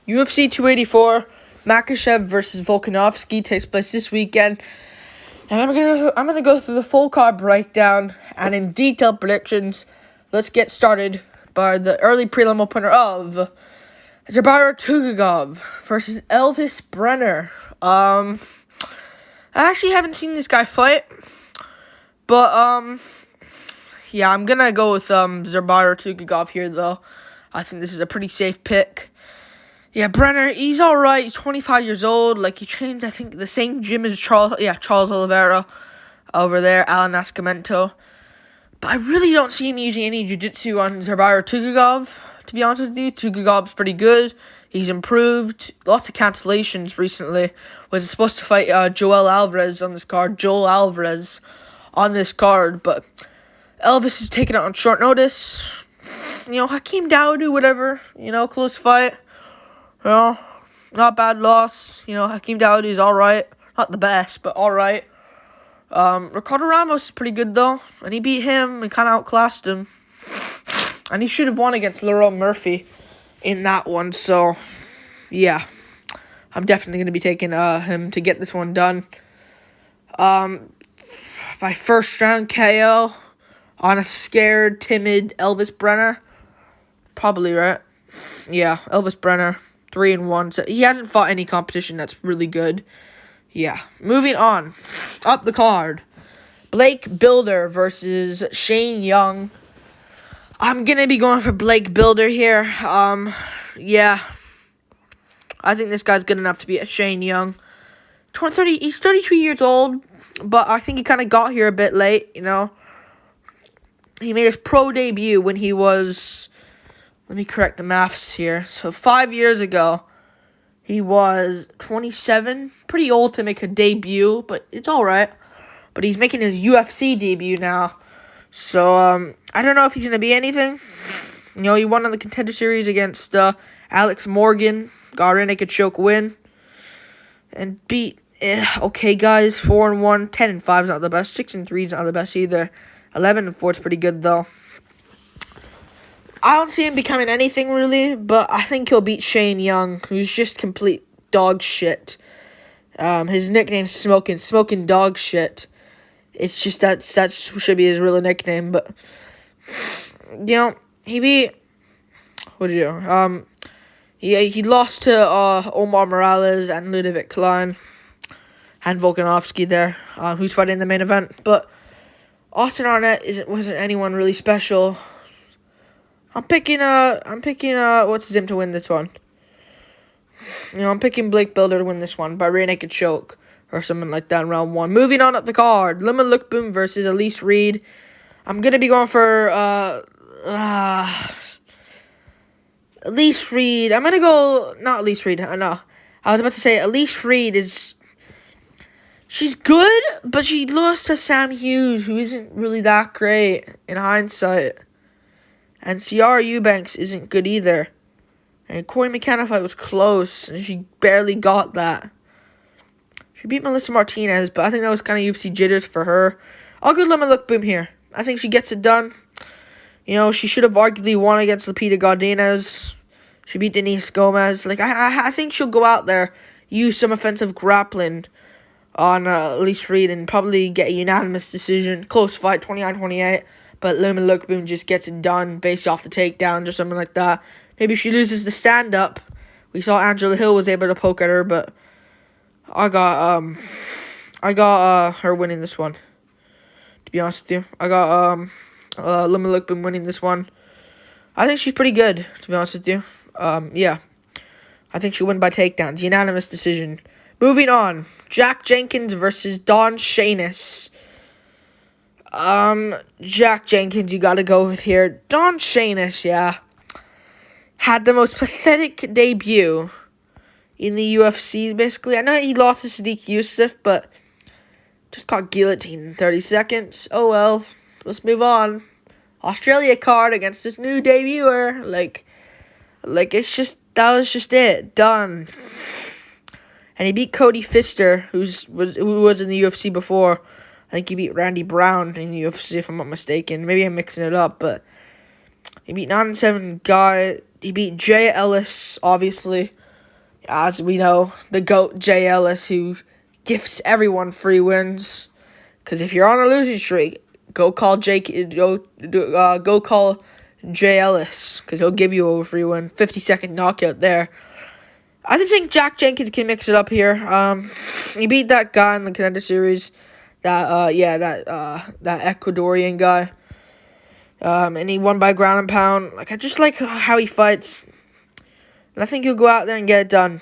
UFC 284, Makhachev versus Volkanovski takes place this weekend. And I'm gonna go through the full card breakdown and in detailed predictions. Let's get started by the early prelim opener of Tugagov versus Elvis Brenner. I actually haven't seen this guy fight, but yeah, I'm gonna go with Tugagov here though. I think this is a pretty safe pick. Yeah, Brenner, he's alright. He's 25 years old. Like, he trains, I think, the same gym as Charles Oliveira over there, Alan Nascimento. But I really don't see him using any jiu-jitsu on Tugagov, to be honest with you. Tugagov's pretty good. He's improved. Lots of cancellations recently. Was supposed to fight Joel Alvarez on this card. But Elvis is taking it on short notice. Hakeem Dawodu, whatever. Close fight. Not bad loss. Hakeem Dawodu is alright. Not the best, but alright. Ricardo Ramos is pretty good, though. And he beat him and kind of outclassed him. And he should have won against Lerone Murphy in that one. So, yeah. I'm definitely going to be taking him to get this one done. By first round KO on a scared, timid Elvis Brenner. Probably, right? Yeah, Elvis Brenner. 3-1. So he hasn't fought any competition that's really good. Yeah. Moving on. Up the card. Blake Bilder versus Shane Young. I'm going to be going for Blake Bilder here. Yeah. I think this guy's good enough to beat Shane Young. He's 32 years old, but I think he kind of got here a bit late, He made his pro debut when he was... Let me correct the maths here. So 5 years ago, he was 27. Pretty old to make a debut, but it's all right. But he's making his UFC debut now. So I don't know if he's going to be anything. He won on the Contender Series against Alex Morgan. Got a rear naked choke win. And beat okay guys. 4-1. 10-5 is not the best. 6-3 is not the best either. 11-4 is pretty good though. I don't see him becoming anything, really, but I think he'll beat Shane Young, who's just complete dog shit. His nickname's Smoking Dog Shit. It's just that should be his real nickname, but, he beat, what did he do? He lost to Omar Morales and Ludovic Klein and Volkanovski there, who's fighting in the main event, but Austin Arnett wasn't anyone really special. I'm picking what's his name to win this one. I'm picking Blake Bilder to win this one by rear naked choke or something like that in round 1. Moving on up the card, Limit Lookboom versus Elise Reed. I'm gonna be going for Elise Reed. I'm gonna go not Elise Reed. No, I was about to say Elise Reed is. She's good, but she lost to Sam Hughes, who isn't really that great in hindsight. And Ciara Eubanks isn't good either. And Corey McKenna fight was close, and she barely got that. She beat Melissa Martinez, but I think that was kind of UFC jitters for her. I'll go Lemon Look Boom here. I think she gets it done. She should have arguably won against Lupita Godinez. She beat Denise Gomez. I think she'll go out there, use some offensive grappling on Elise Reed, and probably get a unanimous decision. Close fight, 29-28. But Lemon Look Boom just gets it done based off the takedowns or something like that. Maybe she loses the stand-up. We saw Angela Hill was able to poke at her, but I got her winning this one. To be honest with you, I got Lemon Look Boom winning this one. I think she's pretty good. To be honest with you, yeah, I think she'll win by takedowns, unanimous decision. Moving on, Jack Jenkins versus Don Shainis. Jack Jenkins, you gotta go with here. Don Shainis, yeah, had the most pathetic debut in the UFC, basically. I know he lost to Sadiq Youssef, but just got guillotined in 30 seconds. Oh well, let's move on. Australia card against this new debuter. That was just it. Done. And he beat Cody Pfister, who was in the UFC before. I think he beat Randy Brown in the UFC, if I'm not mistaken. Maybe I'm mixing it up, but he beat 9-7 guy. He beat Jay Ellis, obviously, As we know, the GOAT Jay Ellis, who gifts everyone free wins. Because if you're on a losing streak, go call go call Jay Ellis, because he'll give you a free win. 50-second knockout there. I just think Jack Jenkins can mix it up here. He beat that guy in the Contender Series, that Ecuadorian guy. And he won by ground and pound. Like, I just like how he fights. And I think he'll go out there and get it done.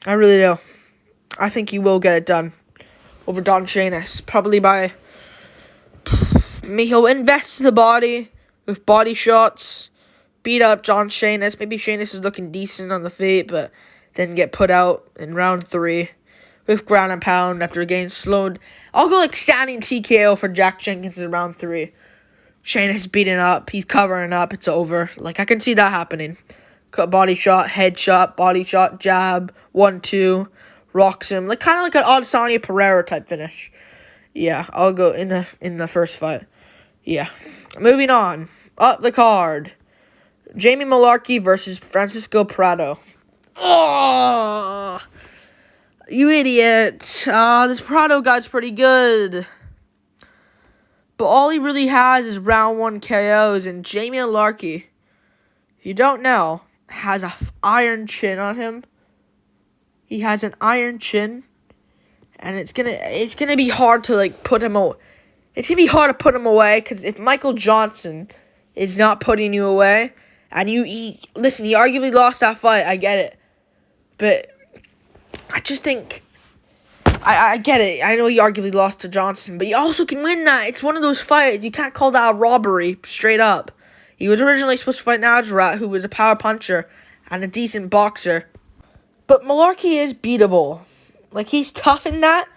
I really do. I think he will get it done over Don Shainis. Probably by... he'll invest the body with body shots. Beat up John Shainis. Maybe Shainis is looking decent on the feet, but then get put out in round 3 with ground and pound after getting slowed. I'll go like standing TKO for Jack Jenkins in round 3. Shainis beating up. He's covering up. It's over. Like, I can see that happening. Cut body shot, head shot, body shot, jab, 1-2, rocks him. Like, kind of like an Adesanya Pereira type finish. Yeah, I'll go in the first fight. Yeah. Moving on. Up the card. Jamie Mullarkey versus Francisco Prado. Oh, you idiot. This Prado guy's pretty good. But all he really has is round 1 KOs. And Jamie Mullarkey, if you don't know, has a iron chin on him. He has an iron chin. And it's gonna be hard to like put him away. It's gonna be hard to put him away, because if Michael Johnson is not putting you away, and he arguably lost that fight, I get it. But I just think I get it. I know he arguably lost to Johnson, but he also can win that. It's one of those fights. You can't call that a robbery, straight up. He was originally supposed to fight Najrat, who was a power puncher and a decent boxer. But Mullarkey is beatable. Like, he's tough in that,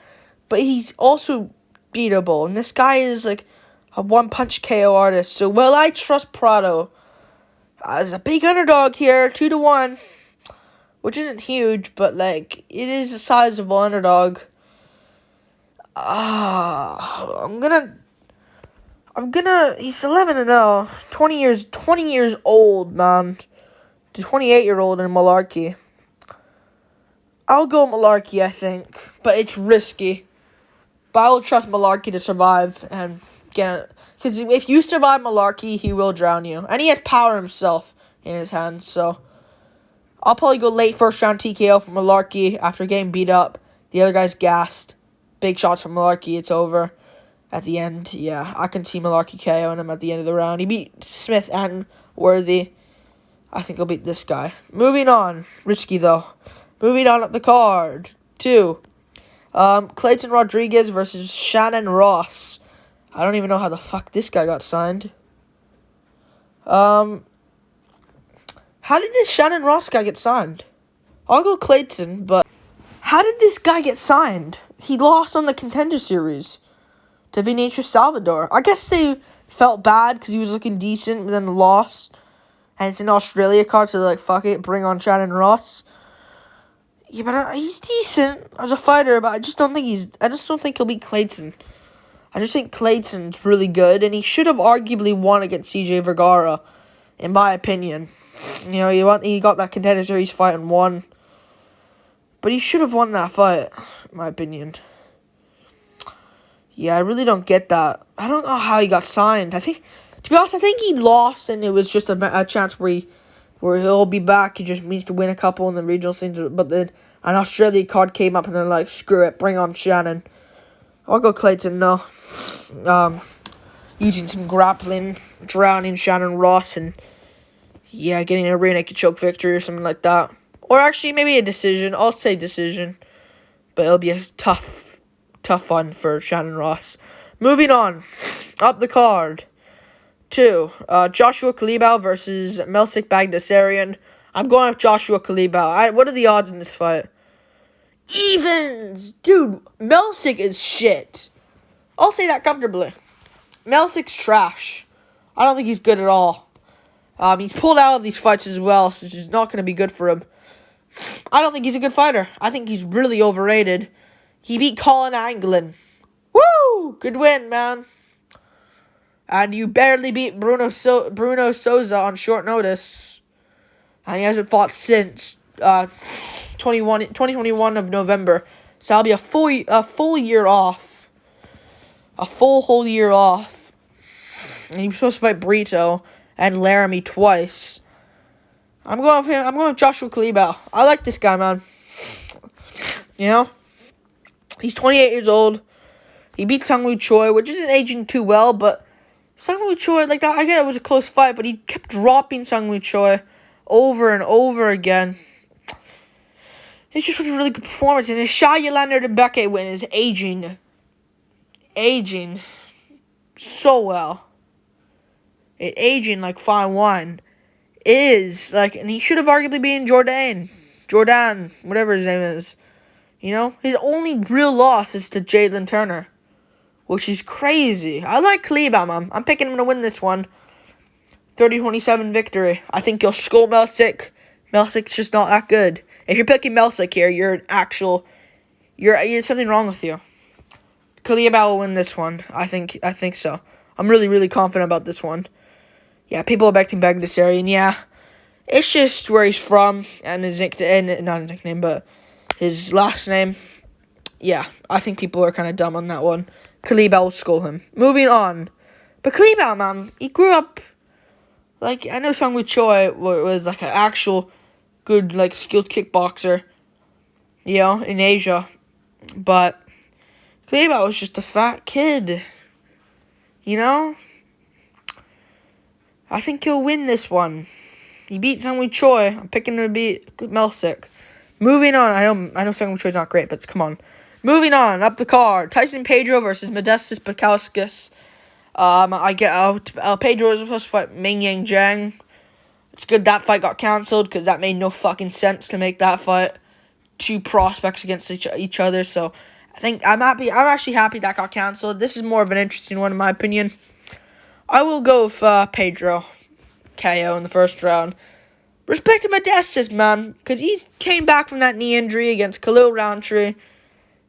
but he's also beatable. And this guy is like a one-punch KO artist. So, well, I trust Prado as a big underdog here, 2-1, which isn't huge, but like, it is a sizable underdog. He's 11-0, 20 years old, man. The 28-year-old in Mullarkey. I'll go Mullarkey, I think, but it's risky. But I will trust Mullarkey to survive and get it. Because if you survive Mullarkey, he will drown you. And he has power himself in his hands, so I'll probably go late first round TKO for Mullarkey after getting beat up. The other guy's gassed. Big shots from Mullarkey, it's over. At the end, yeah, I can see Mullarkey KOing him at the end of the round. He beat Smith and Worthy. I think he'll beat this guy. Moving on. Risky, though. Moving on up the card. 2. Clayton Rodriguez versus Shannon Ross. I don't even know how the fuck this guy got signed. How did this Shannon Ross guy get signed? I'll go Clayton, but how did this guy get signed? He lost on the Contender Series to Vinicius Salvador. I guess they felt bad because he was looking decent, but then lost. And it's an Australia card, so they're like, fuck it, bring on Shannon Ross. Yeah, but he's decent as a fighter, but I just don't think he'll beat Clayton. I just think Clayton's really good, and he should have arguably won against CJ Vergara, in my opinion. You know, he got that Contender Series fight and won. But he should have won that fight, in my opinion. Yeah, I really don't get that. I don't know how he got signed. To be honest, I think he lost, and it was just a chance where he'll be back. He just needs to win a couple in the regional things. But then an Australia card came up, and they're like, screw it, bring on Shannon. I'll go Clayton, no. Using some grappling, drowning Shannon Ross, and yeah, getting a rear naked choke victory or something like that. Or actually, maybe a decision. I'll say decision. But it'll be a tough one for Shannon Ross. Moving on. Up the card. 2. Joshua Kalibau versus Melsik Bagdasaryan. I'm going with Joshua Kalibau. What are the odds in this fight? Evens! Dude, Melsik is shit. I'll say that comfortably. Melsik's trash. I don't think he's good at all. He's pulled out of these fights as well, so it's just not going to be good for him. I don't think he's a good fighter. I think he's really overrated. He beat Colin Anglin. Woo! Good win, man. And you barely beat Bruno Souza on short notice. And he hasn't fought since. 2021 of November. So I'll be a full year off. A full whole year off. And he was supposed to fight Brito and Laramie twice. I'm going with him. I'm going with Joshua Kalibau. I like this guy, man. You know? He's 28 years old. He beat Sungwoo Choi, which isn't aging too well, but Sungwoo Choi, like that, I get it was a close fight, but he kept dropping Sungwoo Choi over and over again. It just was a really good performance, and his Shah Yolanda Rebecca win is aging so well. Aging like fine wine. Is, like, and he should have arguably been Jordan, whatever his name is. You know, his only real loss is to Jalen Turner, which is crazy. I like Kalibau, man. I'm picking him to win this one. 30-27 victory. I think he'll school Melsick. Melsick's just not that good. If you're picking Melsick here, you're something wrong with you. Kalibau will win this one. I think so. I'm really, really confident about this one. Yeah, people are betting back this area, and yeah, it's just where he's from, and his nickname, not his nickname, but his last name. Yeah, I think people are kind of dumb on that one. Kalibau will school him. Moving on. But Kalibau, man, he grew up, like, I know Sungwoo Choi was, like, an actual good, like, skilled kickboxer, you know, in Asia. But Kalibau was just a fat kid, you know? I think he'll win this one. He beat Sungwoo Choi. I'm picking him to beat Melsick. Moving on. I know Sungwoo Choi's not great, but come on. Moving on, up the card. Tyson Pedro versus Modestas Bukauskas. Pedro was supposed to fight Ming Yang Zhang. It's good that fight got cancelled, because that made no fucking sense to make that fight. Two prospects against each other, so I'm actually happy that got cancelled. This is more of an interesting one, in my opinion. I will go with Pedro KO in the first round. Respect to Modestas, man, because he came back from that knee injury against Khalil Roundtree.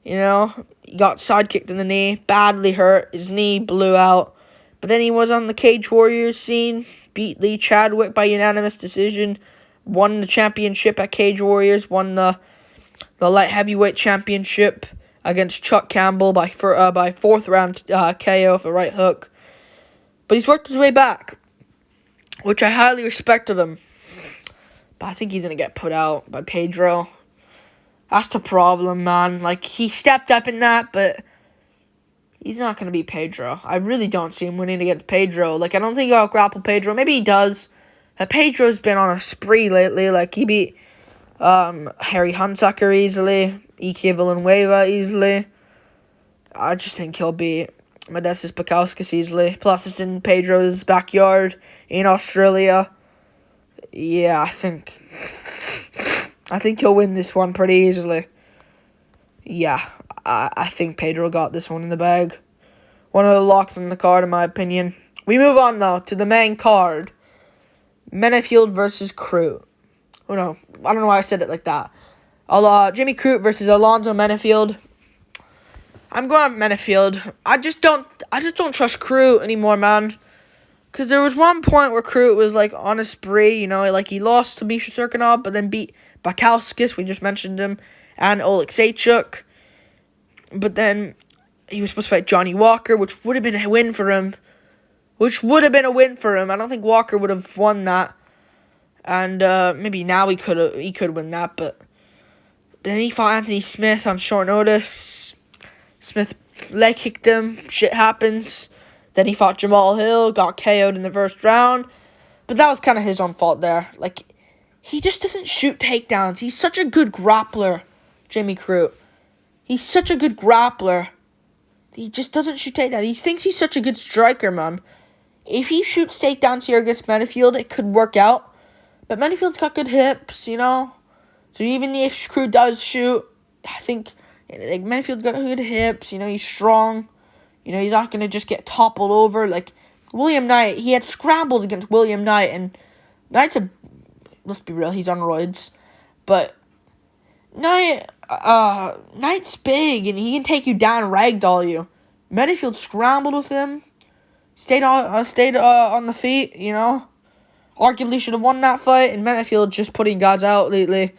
You know, he got sidekicked in the knee, badly hurt. His knee blew out. But then he was on the Cage Warriors scene, beat Lee Chadwick by unanimous decision, won the championship at Cage Warriors, won the light heavyweight championship against Chuck Campbell by fourth round KO with a right hook. But he's worked his way back, which I highly respect of him. But I think he's going to get put out by Pedro. That's the problem, man. Like, he stepped up in that, but he's not going to beat Pedro. I really don't see him winning against Pedro. Like, I don't think he'll grapple Pedro. Maybe he does. But Pedro's been on a spree lately. Like, he beat Harry Hunsucker easily. Ike Villanueva easily. I just think he'll beat Modestas Bukauskas easily. Plus, it's in Pedro's backyard in Australia. Yeah, I think he'll win this one pretty easily. Yeah, I think Pedro got this one in the bag. One of the locks in the card, in my opinion. We move on, though, to the main card. Menafield versus Crute. Oh, no. I don't know why I said it like that. Jimmy Crute versus Alonzo Menafield. I'm going with Menafield. I just don't trust Crute anymore, man. Because there was one point where Crute was, like, on a spree, you know, like, he lost to Misha Serkinov, but then beat Bukauskas, we just mentioned him, and Oleksiejczuk. But then he was supposed to fight Johnny Walker, which would have been a win for him. I don't think Walker would have won that. And maybe now he could win that, but then he fought Anthony Smith on short notice. Smith leg kicked him. Shit happens. Then he fought Jamal Hill, got KO'd in the first round. But that was kind of his own fault there. Like, he just doesn't shoot takedowns. He's such a good grappler, Jimmy Crute. He's such a good grappler. He just doesn't shoot takedowns. He thinks he's such a good striker, man. If he shoots takedowns here against Menafield, it could work out. But Menafield's got good hips, you know. So even if Crute does shoot, I think like Menafield's got good hips. You know, he's strong. You know, he's not going to just get toppled over. Like, William Knight, he had scrambles against William Knight. And Knight's let's be real, he's on roids. But Knight's big, and he can take you down and ragdoll you. Menafield scrambled with him. Stayed on the feet, you know. Arguably should have won that fight. And Menafield just putting guys out lately.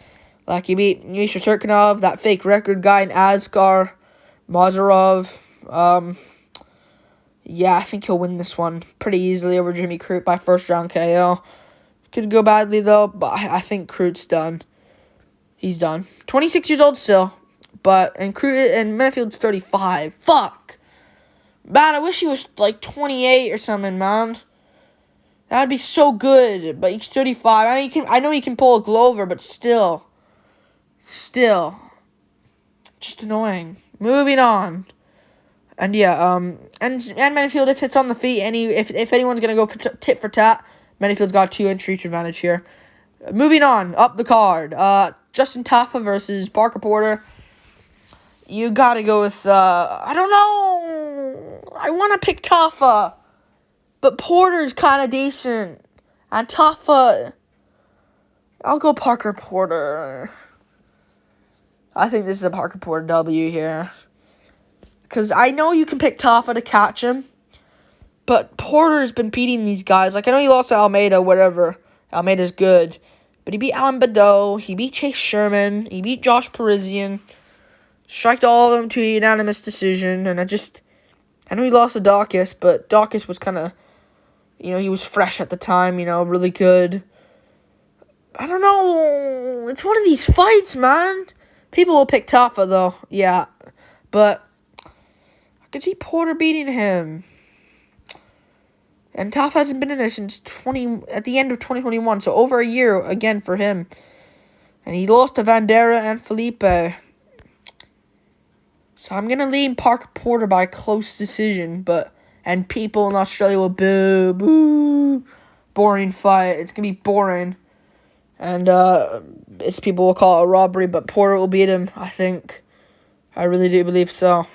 Like, he beat Misha Serkinov, that fake record guy in Askar, Mazarov. Yeah, I think he'll win this one pretty easily over Jimmy Crute by first round KO. Could go badly, though, but I think Crute's done. He's done. 26 years old still, and Manafield's 35. Fuck! Man, I wish he was, like, 28 or something, man. That would be so good, but he's 35. I know he can pull a Glover, but still. Just annoying. Moving on. And yeah, and Manyfield, if it's on the feet, if anyone's gonna go for tit for tat, Manyfield's got 2-inch reach advantage here. Moving on, up the card. Justin Tafa versus Parker Porter. You gotta go with I don't know. I wanna pick Tafa, but Porter's kinda decent. And Tafa, I'll go Parker Porter. I think this is a Parker Porter W here. Because I know you can pick Tafa to catch him, but Porter's been beating these guys. Like, I know he lost to Almeida, whatever. Almeida's good. But he beat Alan Badeau. He beat Chase Sherman. He beat Josh Parisian. Striked all of them to a unanimous decision. And I know he lost to Dawkins, but Dawkins was kind of, he was fresh at the time, really good. I don't know. It's one of these fights, man. People will pick Tafa, though. Yeah. But I could see Porter beating him. And Tafa hasn't been in there since at the end of 2021, so over a year again for him. And he lost to Vandera and Felipe. So I'm going to lean Parker Porter by a close decision, and people in Australia will boo. Boring fight. It's going to be boring. And people will call it a robbery, but Porter will beat him, I think. I really do believe so.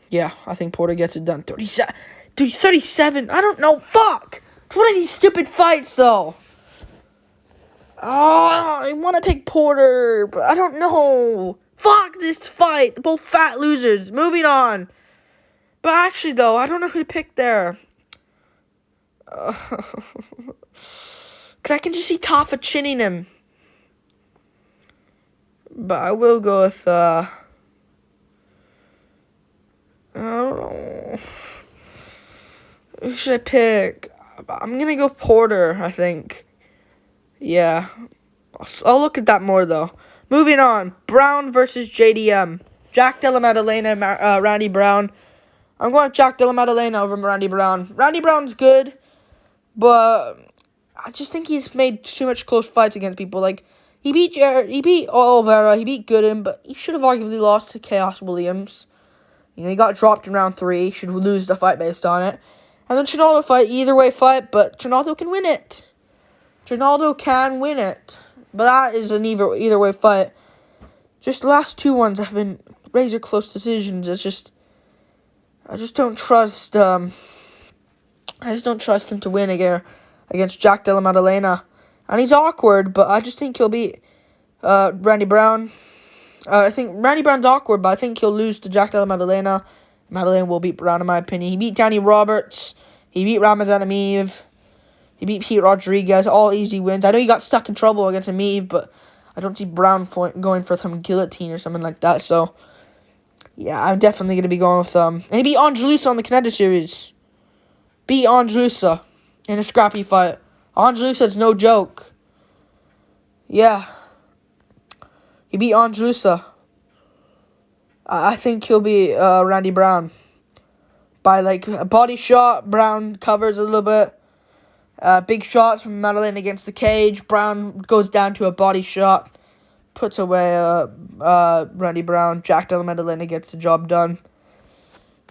Yeah, I think Porter gets it done. 37. I don't know. Fuck. It's one of these stupid fights, though. Oh, I want to pick Porter, but I don't know. Fuck this fight. They're both fat losers. Moving on. But actually, though, I don't know who to pick there. Because I can just see Tafa chinning him. But I will go with, I don't know. Who should I pick? I'm going to go Porter, I think. Yeah. I'll look at that more, though. Moving on. Brown versus JDM. Jack Della Maddalena, Randy Brown. I'm going with Jack Della Maddalena over Randy Brown. Randy Brown's good, but I just think he's made too much close fights against people. Like, he beat Oliveira, he beat Gooden, but he should have arguably lost to Chaos Williams. He got dropped in round 3. He should lose the fight based on it. And then Trinaldo either way fight, but Trinaldo can win it. But that is an either way fight. Just the last 2 ones have been razor close decisions. I just don't trust him to win again against Jack Della Maddalena. And he's awkward, but I just think he'll beat Randy Brown. I think Randy Brown's awkward, but I think he'll lose to Jack Della Maddalena. Maddalena will beat Brown, in my opinion. He beat Danny Roberts. He beat Ramazan Ameev. He beat Pete Rodriguez. All easy wins. I know he got stuck in trouble against Ameev, but I don't see Brown going for some guillotine or something like that. So, yeah, I'm definitely going to be going with And he beat Angelusa on the Contender Series. Beat Angelusa in a scrappy fight. Angelusa's no joke. Yeah. He beat Angelusa. I think he'll be Randy Brown. By, like, a body shot, Brown covers a little bit. Big shots from Madeline against the cage. Brown goes down to a body shot. Puts away Randy Brown. Jack Della Maddalena gets the job done.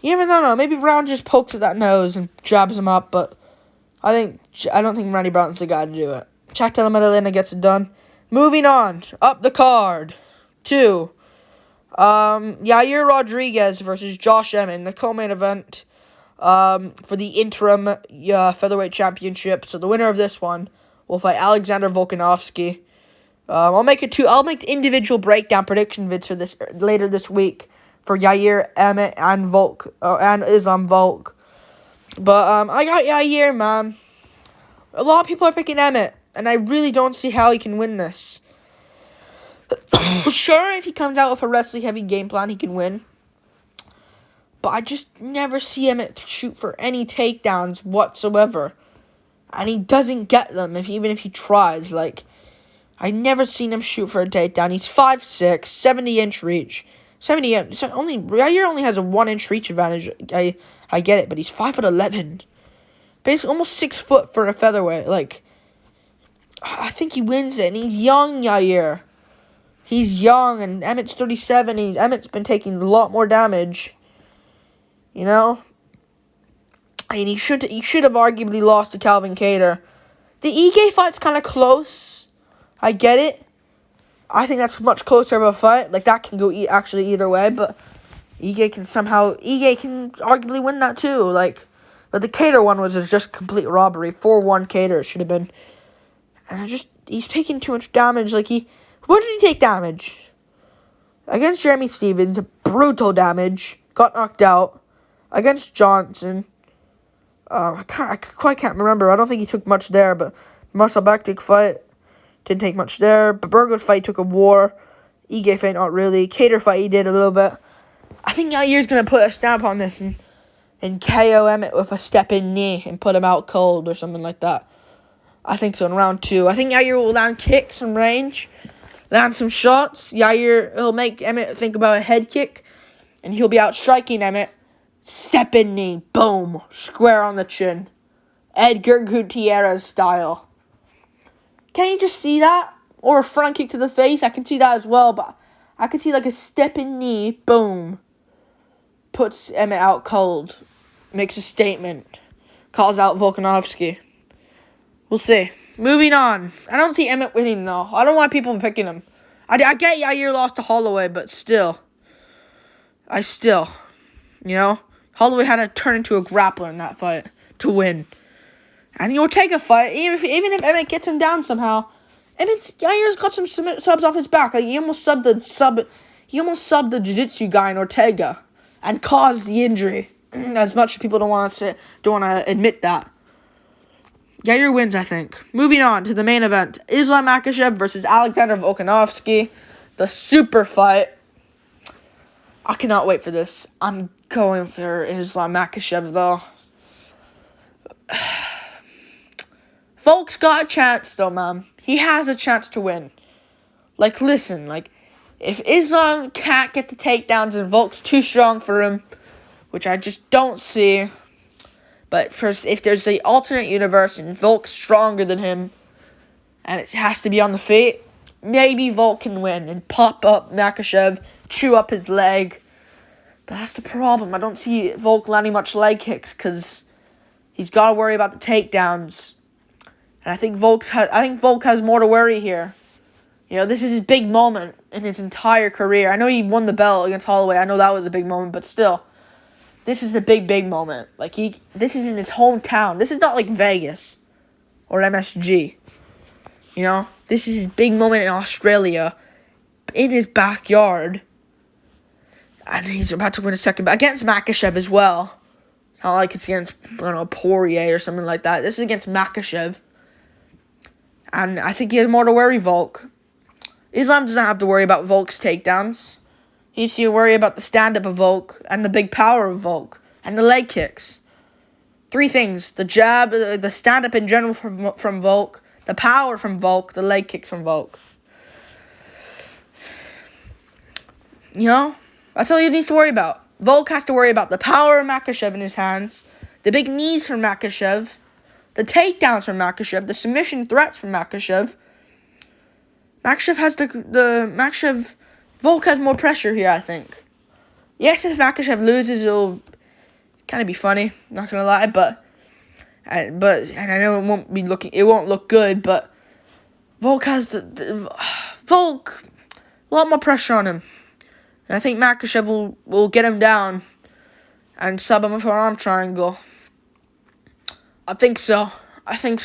You never know. Maybe Brown just pokes at that nose and jabs him up, but I don't think Randy Brown's the guy to do it. Jack Della Maddalena gets it done. Moving on. Up the card. 2. Yair Rodriguez versus Josh Emmett, the co-main event for the interim featherweight championship. So the winner of this one will fight Alexander Volkanovski. I'll make individual breakdown prediction vids for this later this week for Yair, Emmett, and and Islam Volk. But I got Yair, man. A lot of people are picking Emmett, and I really don't see how he can win this. Sure, if he comes out with a wrestling heavy game plan, he can win. But I just never see him shoot for any takedowns whatsoever. And he doesn't get them, even if he tries. Like, I never seen him shoot for a takedown. He's 5'6", 70-inch reach. Yair only has a 1-inch reach advantage. I get it, but he's 5'11". Basically, almost 6 foot for a featherweight. Like, I think he wins it, and he's young, Yair. He's young, and Emmett's 37. Emmett's been taking a lot more damage. You know? And he should have arguably lost to Calvin Kattar. The Ige fight's kind of close. I get it. I think that's much closer of a fight. Like, that can go actually either way, but Ige can arguably win that too. Like, but the Kattar one was just complete robbery. 4-1 Kattar should have been. And he's taking too much damage. Like, what did he take damage? Against Jeremy Stevens, brutal damage. Got knocked out. Against Johnson. I quite can't remember. I don't think he took much there, but Marcel Bektic fight didn't take much there. But Burgos fight took a war. Ige fight not really. Kattar fight he did a little bit. I think Yair's gonna put a stamp on this and KO Emmett with a step-in knee and put him out cold or something like that. I think so in round 2. I think Yair will land kicks from range, land some shots. He'll make Emmett think about a head kick, and he'll be out striking Emmett. Step-in knee, boom, square on the chin. Edgar Gutierrez style. Can you just see that? Or a front kick to the face? I can see that as well, but I can see like a step-in knee, boom. Puts Emmett out cold. Makes a statement. Calls out Volkanovski. We'll see. Moving on. I don't see Emmett winning, though. I don't want people picking him. I get Yair lost to Holloway, but still. You know? Holloway had to turn into a grappler in that fight to win. And he'll take a fight, even if Emmett gets him down somehow. Yair's got some subs off his back. Like, he almost subbed the jiu-jitsu guy in Ortega and caused the injury. As much as people don't want to admit that. Yair wins, I think. Moving on to the main event. Islam Makhachev versus Alexander Volkanovski. The super fight. I cannot wait for this. I'm going for Islam Makhachev, though. Volk's got a chance, though, man. He has a chance to win. Like, listen, like, if Islam can't get the takedowns and Volk's too strong for him, which I just don't see, but first, if there's the alternate universe and Volk's stronger than him, and it has to be on the feet, maybe Volk can win and pop up Makhachev, chew up his leg. But that's the problem. I don't see Volk landing much leg kicks because he's got to worry about the takedowns. And I think Volk has more to worry here. You know, this is his big moment in his entire career. I know he won the belt against Holloway. I know that was a big moment, but still. This is the big moment. Like, this is in his hometown. This is not like Vegas or MSG. You know? This is his big moment in Australia, in his backyard. And he's about to win a second against Makhachev as well. It's not like it's against, Poirier or something like that. This is against Makhachev. And I think he has more to worry, Volk. Islam doesn't have to worry about Volk's takedowns. He needs to worry about the stand-up of Volk and the big power of Volk and the leg kicks. 3 things. The jab, the stand-up in general from Volk, the power from Volk, the leg kicks from Volk. You know? That's all he needs to worry about. Volk has to worry about the power of Makhachev in his hands, the big knees from Makhachev, the takedowns from Makhachev, the submission threats from Makhachev. Volk has more pressure here, I think. Yes, if Makhachev loses, it'll kind of be funny, not gonna lie, but I know it won't look good, but Volk has a lot more pressure on him. And I think Makhachev will get him down and sub him with an arm triangle. I think so. I think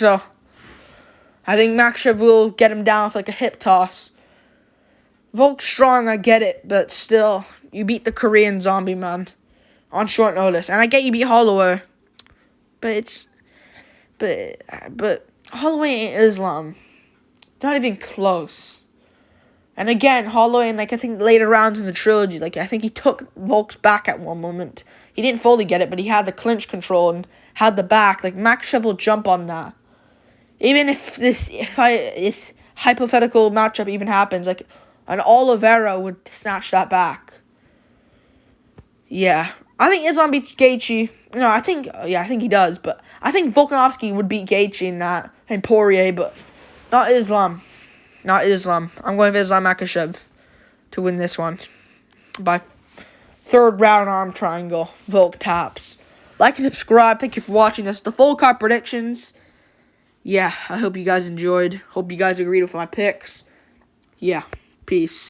Makhachev will get him down with like a hip toss. Volk's strong, I get it, but still, you beat the Korean zombie, man, on short notice. And I get you beat Holloway, but Holloway ain't Islam. Not even close. And again, Holloway in, like, I think later rounds in the trilogy, like, I think he took Volk's back at one moment. He didn't fully get it, but he had the clinch control and had the back. Like, Makhachev will jump on that. Even if this hypothetical matchup even happens, like, an Oliveira would snatch that back. Yeah. I think Islam beats Gaethje. No, I think he does, but I think Volkanovski would beat Gaethje in that, and Poirier, but not Islam. Not Islam. I'm going with Islam Makhachev to win this one by third round arm triangle. Volk taps. Like and subscribe. Thank you for watching this. The full card predictions. Yeah, I hope you guys enjoyed. Hope you guys agreed with my picks. Yeah, peace.